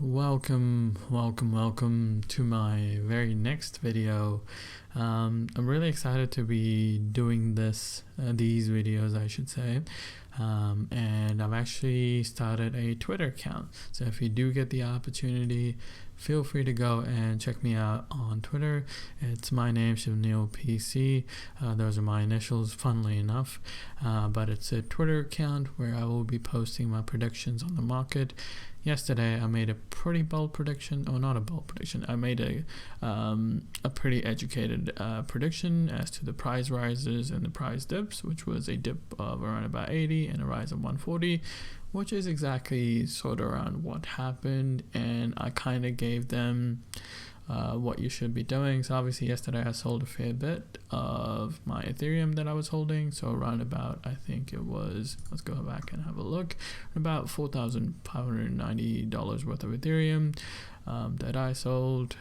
Welcome to my very next video. I'm really excited to be doing these videos, I should say. And I've actually started a Twitter account. So if you do get the opportunity, feel free to go and check me out on Twitter. It's my name, Shivneel PC. Those are my initials, funnily enough. But it's a Twitter account where I will be posting my predictions on the market. Yesterday, I made a pretty bold prediction, or not a bold prediction. I made a pretty educated prediction as to the price rises and the price dips, which was a dip of around about 80 and a rise of 140, which is exactly sort of around what happened. And I kind of gave them what you should be doing. So obviously yesterday I sold a fair bit of my Ethereum that I was holding. So around about, I think it was, let's go back and have a look, about $4,590 worth of Ethereum that I sold.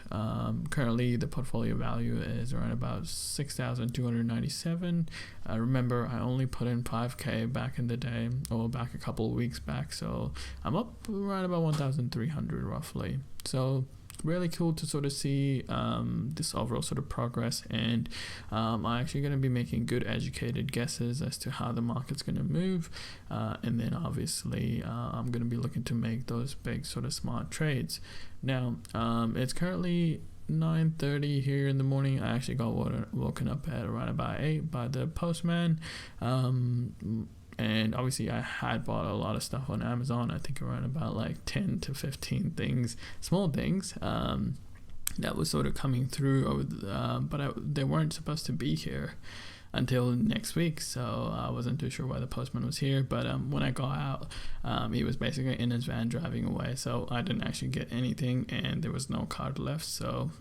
Currently the portfolio value is around about 6,297. Remember, I only put in 5k back in the day, or back a couple of weeks back, so I'm up around about 1,300 roughly. So really cool to sort of see this overall sort of progress, and I'm actually going to be making good educated guesses as to how the market's going to move, and then obviously I'm going to be looking to make those big sort of smart trades. Now it's currently 9:30 here in the morning. I actually got woken up at around about 8 by the postman. And obviously I had bought a lot of stuff on Amazon. I think around about like 10 to 15 things, small things, that was sort of coming through, but they weren't supposed to be here until next week, so I wasn't too sure why the postman was here. But when I got out, he was basically in his van driving away, so I didn't actually get anything, and there was no card left, so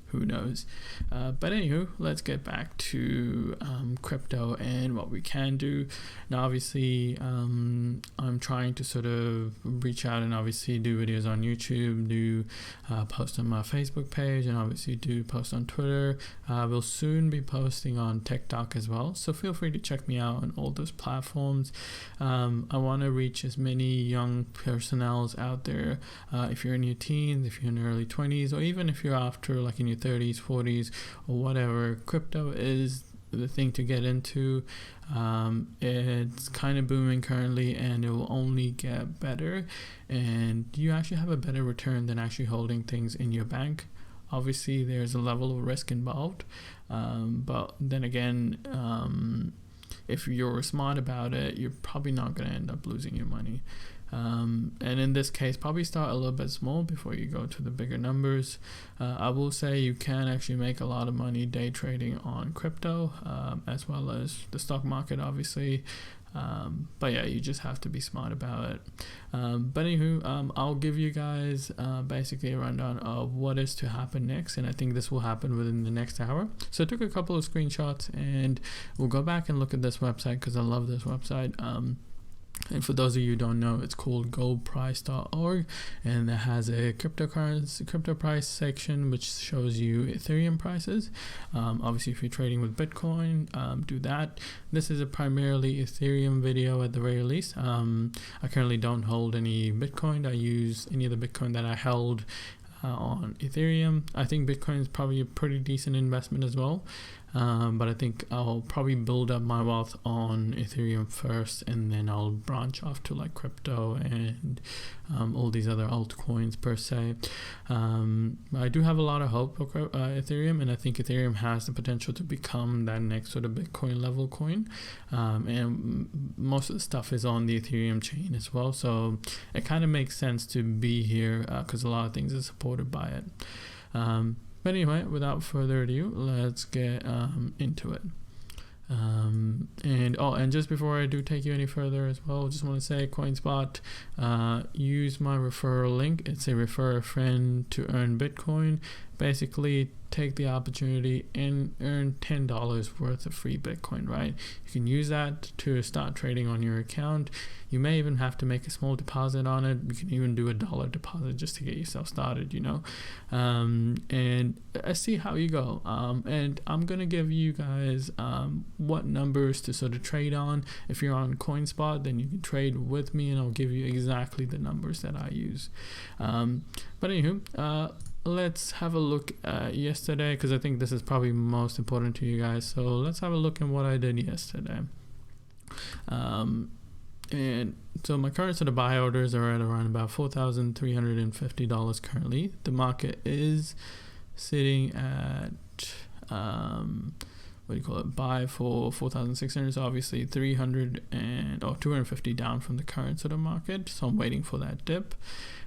who knows. But anywho, let's get back to crypto and what we can do. Now obviously I'm trying to sort of reach out and obviously do videos on YouTube, do post on my Facebook page, and obviously do post on Twitter. We'll soon be posting on TikTok as well, so feel free to check me out on all those platforms. I want to reach as many young personnels out there. If you're in your teens, if you're in your early 20s, or even if you're after like in your 30s, 40s, or whatever, crypto is the thing to get into. It's kind of booming currently, and it will only get better, and you actually have a better return than actually holding things in your bank. Obviously there's a level of risk involved, but then again, if you're smart about it, you're probably not going to end up losing your money. And in this case, probably start a little bit small before you go to the bigger numbers. I will say you can actually make a lot of money day trading on crypto, as well as the stock market, obviously. But yeah, you just have to be smart about it. But anywho, I'll give you guys basically a rundown of what is to happen next, and I think this will happen within the next hour. So I took a couple of screenshots, and we'll go back and look at this website because I love this website. And for those of you who don't know, it's called goldprice.org, and it has a crypto price section which shows you Ethereum prices. Obviously if you're trading with Bitcoin, do that. This is a primarily Ethereum video at the very least. I currently don't hold any Bitcoin. I use any of the Bitcoin that I held on Ethereum. I think Bitcoin is probably a pretty decent investment as well. But I think I'll probably build up my wealth on Ethereum first, and then I'll branch off to like crypto and all these other altcoins per se. I do have a lot of hope for Ethereum, and I think Ethereum has the potential to become that next sort of Bitcoin level coin. And most of the stuff is on the Ethereum chain as well, so it kind of makes sense to be here because a lot of things are supported by it. But anyway, without further ado, let's get into it. And just before I do take you any further as well, just want to say CoinSpot, use my referral link. It's a refer a friend to earn Bitcoin. basically take the opportunity and earn $10 worth of free Bitcoin, right? You can use that to start trading on your account. You may even have to make a small deposit on it. You can even do a $1 deposit just to get yourself started, and see how you go. And I'm gonna give you guys what numbers to sort of trade on. If you're on CoinSpot, then you can trade with me and I'll give you exactly the numbers that I use. But anywho, let's have a look at yesterday, because I think this is probably most important to you guys. So let's have a look at what I did yesterday. And so my current sort of buy orders are at around about $4,350 currently. The market is sitting at buy for 4,600, so obviously 250 down from the current sort of market, so I'm waiting for that dip.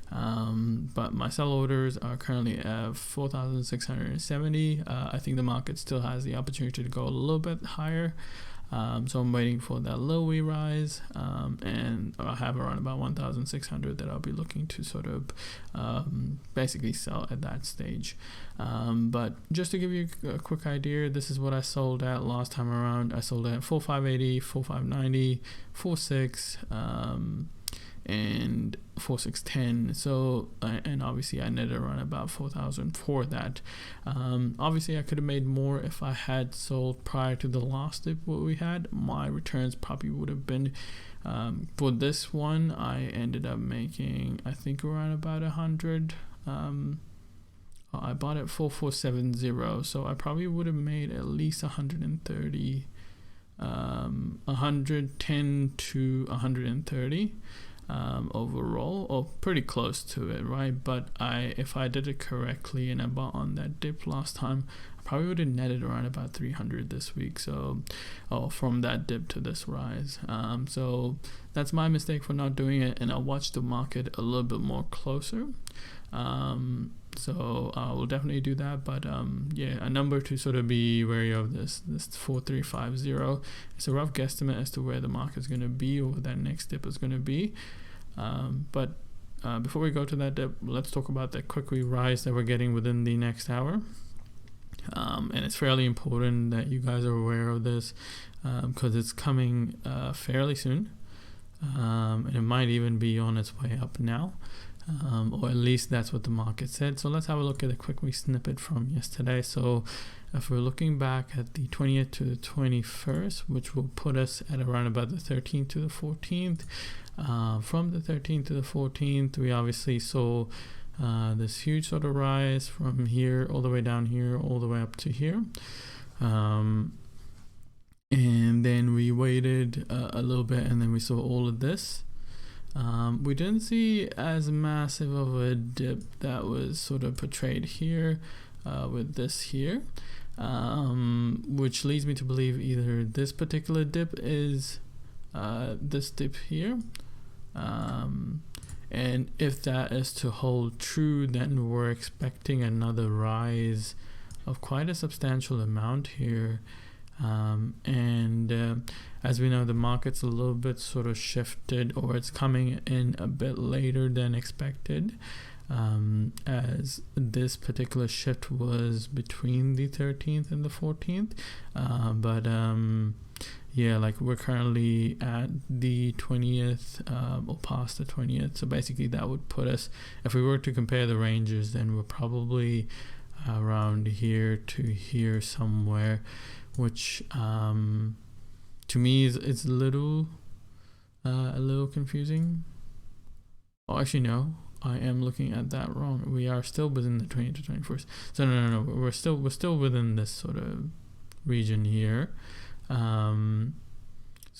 But my sell orders are currently at 4,670. I think the market still has the opportunity to go a little bit higher, so I'm waiting for that low rise, and I have around about 1,600 that I'll be looking to sort of basically sell at that stage. But just to give you a quick idea, this is what I sold at last time around. I sold at 4,580, 4,590, 4,6, and 4,610. So and obviously I netted around about 4,000 for that. Obviously I could have made more if I had sold prior to the last dip what we had. My returns probably would have been for this one I ended up making I think around about 100. I bought it 4,470, so I probably would have made at least 130, 110 to 130 overall, or pretty close to it, right? But if I did it correctly and I bought on that dip last time, I probably would have netted around about 300 this week. So from that dip to this rise, so that's my mistake for not doing it, and I'll watch the market a little bit more closer. So we'll definitely do that, but yeah, a number to sort of be wary of this 4,350. It's a rough guesstimate as to where the market is going to be or that next dip is going to be. But before we go to that dip, let's talk about the quick rise that we're getting within the next hour. And it's fairly important that you guys are aware of this, because it's coming fairly soon, and it might even be on its way up now. Or at least that's what the market said. So let's have a look at a quick snippet from yesterday. So if we're looking back at the 20th to the 21st, which will put us at around about the 13th to the 14th, from the 13th to the 14th, we obviously saw this huge sort of rise from here all the way down here, all the way up to here. And then we waited a little bit, and then we saw all of this. We didn't see as massive of a dip that was sort of portrayed here with this here, which leads me to believe either this particular dip is this dip here, and if that is to hold true, then we're expecting another rise of quite a substantial amount here. As we know, the market's a little bit sort of shifted, or it's coming in a bit later than expected, as this particular shift was between the 13th and the 14th. Yeah, like we're currently at the 20th, or past the 20th. So basically that would put us, if we were to compare the ranges, then we're probably around here to here somewhere, which to me is a little confusing. Oh, actually no, I am looking at that wrong. We are still within the 20th to 21st. So no, we're still within this sort of region here. So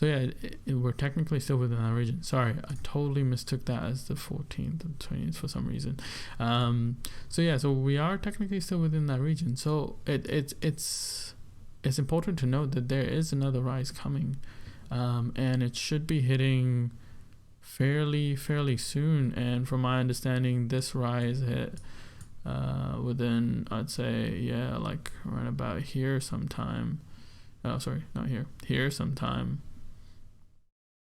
yeah, we're technically still within that region. Sorry, I totally mistook that as the 14th and 20th for some reason. So yeah, so we are technically still within that region. So it's important to note that there is another rise coming, and it should be hitting fairly soon. And from my understanding, this rise hit within, I'd say, yeah, like around about here sometime. Oh, sorry, not here. Here sometime.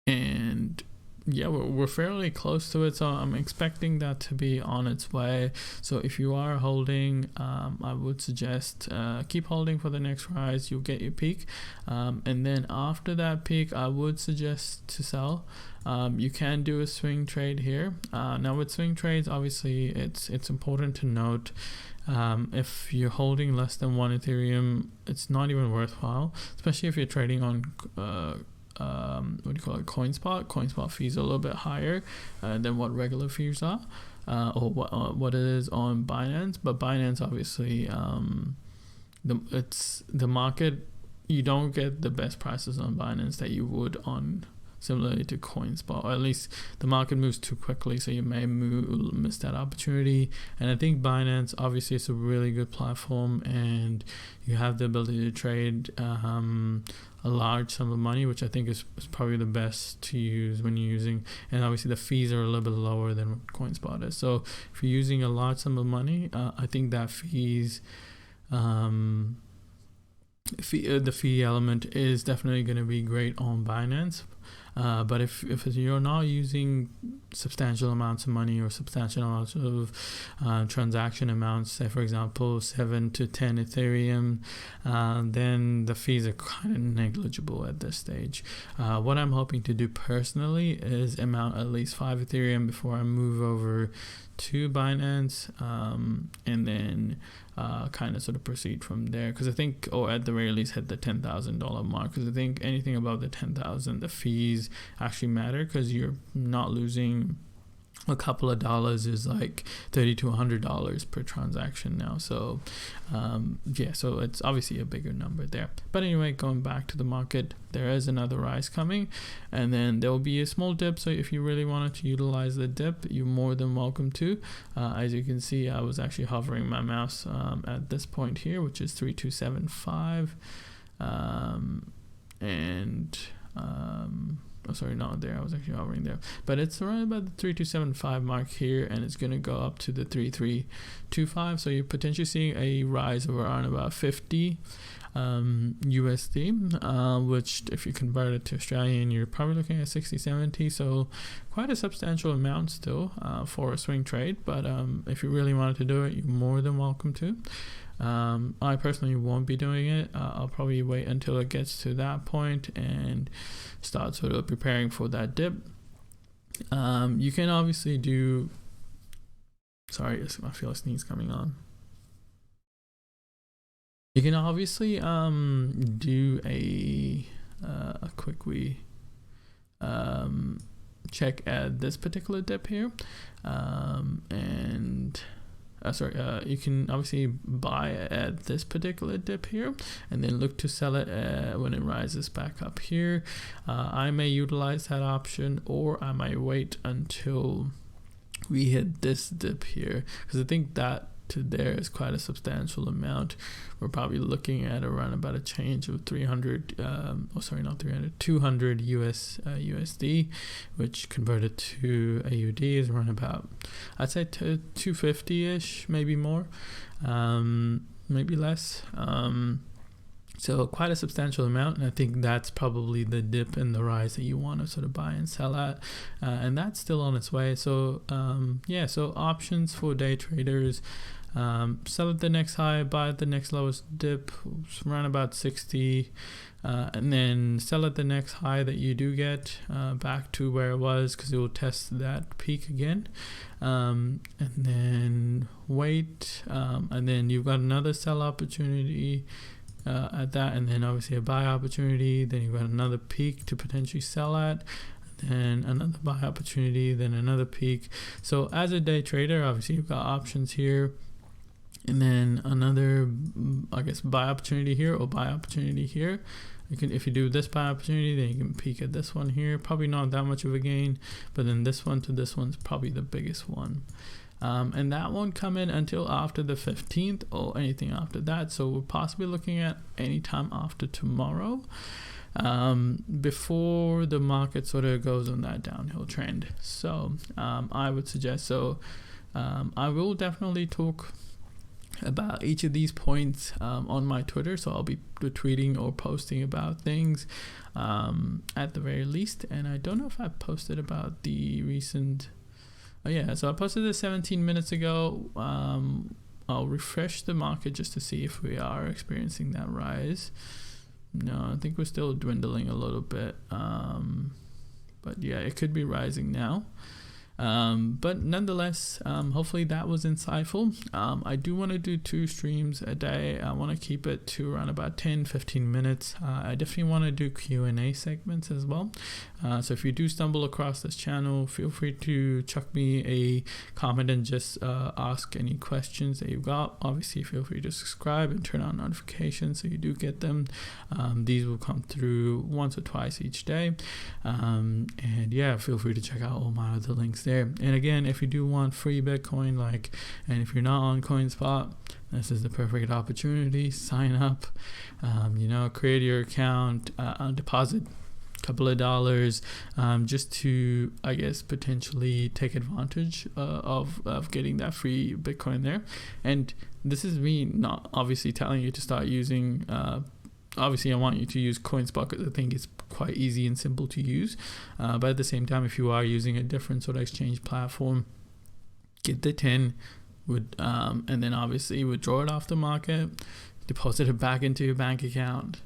And yeah, we're fairly close to it, so I'm expecting that to be on its way. So if you are holding, I would suggest keep holding for the next rise. You'll get your peak, and then after that peak, I would suggest to sell. You can do a swing trade here. Now with swing trades, obviously it's important to note, if you're holding less than 1 Ethereum, it's not even worthwhile, especially if you're trading on what do you call it, CoinSpot fees are a little bit higher than what regular fees are, or what it is on Binance. But Binance, obviously, the market, you don't get the best prices on Binance that you would on similarly to CoinSpot, or at least the market moves too quickly, so you may miss that opportunity. And I think Binance, obviously, it's a really good platform, and you have the ability to trade a large sum of money, which I think is probably the best to use when you're using, and obviously the fees are a little bit lower than what CoinSpot is. So if you're using a large sum of money, I think that the fee element is definitely going to be great on Binance. But if you're not using substantial amounts of money or substantial amounts of transaction amounts, say for example 7 to 10 Ethereum, then the fees are kind of negligible at this stage. What I'm hoping to do personally is amount at least 5 Ethereum before I move over to Binance, and then kind of sort of proceed from there, because I think, or at the very least hit the $10,000 mark, because I think anything above the 10,000, the fees actually matter, because you're not losing a couple of dollars is like $30 to $100 per transaction now. So yeah, so it's obviously a bigger number there. But anyway, going back to the market, there is another rise coming, and then there will be a small dip. So if you really wanted to utilize the dip, you're more than welcome to. As you can see, I was actually hovering my mouse at this point here, which is 3275, oh sorry, not there, I was actually hovering there, but it's around about the 3275 mark here, and it's going to go up to the 3325. So you're potentially seeing a rise of around about 50 USD, which if you convert it to Australian, you're probably looking at 60-70. So quite a substantial amount still for a swing trade. But if you really wanted to do it, you're more than welcome to. I personally won't be doing it. I'll probably wait until it gets to that point and start sort of preparing for that dip. You can obviously do, sorry, I feel a sneeze coming on. You can obviously do a quick check at this particular dip here, and you can obviously buy at this particular dip here, and then look to sell it when it rises back up here. I may utilize that option, or I might wait until we hit this dip here, because I think that to there is quite a substantial amount. We're probably looking at around about a change of 200 USD, which converted to AUD is around about, I'd say 250-ish, maybe more, maybe less. So quite a substantial amount, and I think that's probably the dip in the rise that you want to sort of buy and sell at, and that's still on its way. So yeah, so options for day traders: sell at the next high, buy at the next lowest dip, around about 60, and then sell at the next high that you do get back to where it was, because it will test that peak again, and then wait, and then you've got another sell opportunity at that, and then obviously a buy opportunity, then you've got another peak to potentially sell at, then another buy opportunity, then another peak. So as a day trader, obviously you've got options here, and then another, I guess, buy opportunity here or buy opportunity here. You can, if you do this buy opportunity, then you can peek at this one here, probably not that much of a gain, but then this one to this one's probably the biggest one. And that won't come in until after the 15th or anything after that. So we're possibly looking at any time after tomorrow, before the market sort of goes on that downhill trend. So I would suggest, I will definitely talk about each of these points on my Twitter, so I'll be tweeting or posting about things at the very least. And I don't know if I posted about the recent. Oh yeah, so I posted this 17 minutes ago. I'll refresh the market just to see if we are experiencing that rise. No, I think we're still dwindling a little bit. But yeah, it could be rising now. But nonetheless, hopefully that was insightful. I do want to do 2 streams a day. I want to keep it to around about 10-15 minutes. I definitely want to do Q&A segments as well. So if you do stumble across this channel, feel free to chuck me a comment and just ask any questions that you've got. Obviously, feel free to subscribe and turn on notifications so you do get them. These will come through once or twice each day. And yeah, feel free to check out all my other links there. And again, if you do want free Bitcoin, and if you're not on CoinSpot, this is the perfect opportunity. Sign up, create your account, deposit couple of dollars, just to, I guess, potentially take advantage of getting that free Bitcoin there. And this is me not obviously telling you to start using, obviously I want you to use CoinSpot because I think it's quite easy and simple to use, but at the same time, if you are using a different sort of exchange platform, get the 10 and then obviously withdraw it off the market, deposit it back into your bank account,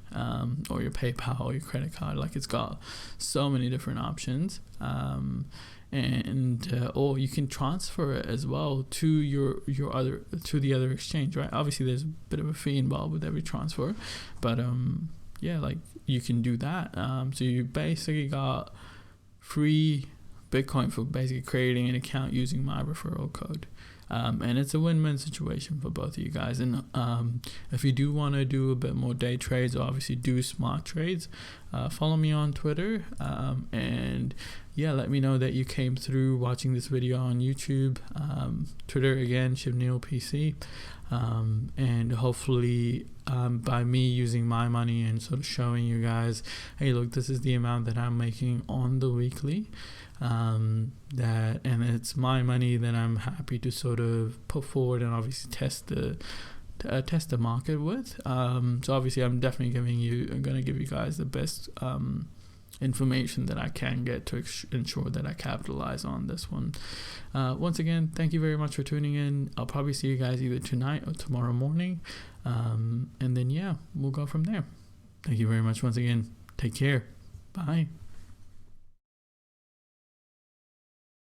or your PayPal or your credit card. It's got so many different options, or you can transfer it as well to the other exchange, right? Obviously there's a bit of a fee involved with every transfer, but you can do that. So you basically got free Bitcoin for basically creating an account using my referral code. And it's a win-win situation for both of you guys. And if you do want to do a bit more day trades, or obviously do smart trades, follow me on Twitter, and yeah, let me know that you came through watching this video on YouTube. Twitter again, Shivneel PC, and hopefully by me using my money and sort of showing you guys, hey look, this is the amount that I'm making on the weekly, and it's my money that I'm happy to sort of put forward and obviously test the market with. So obviously I'm definitely going to give you guys the best information that I can get to ensure that I capitalize on this one. Once again, thank you very much for tuning in. I'll probably see you guys either tonight or tomorrow morning, and then yeah, we'll go from there. Thank you very much once again. Take care. Bye.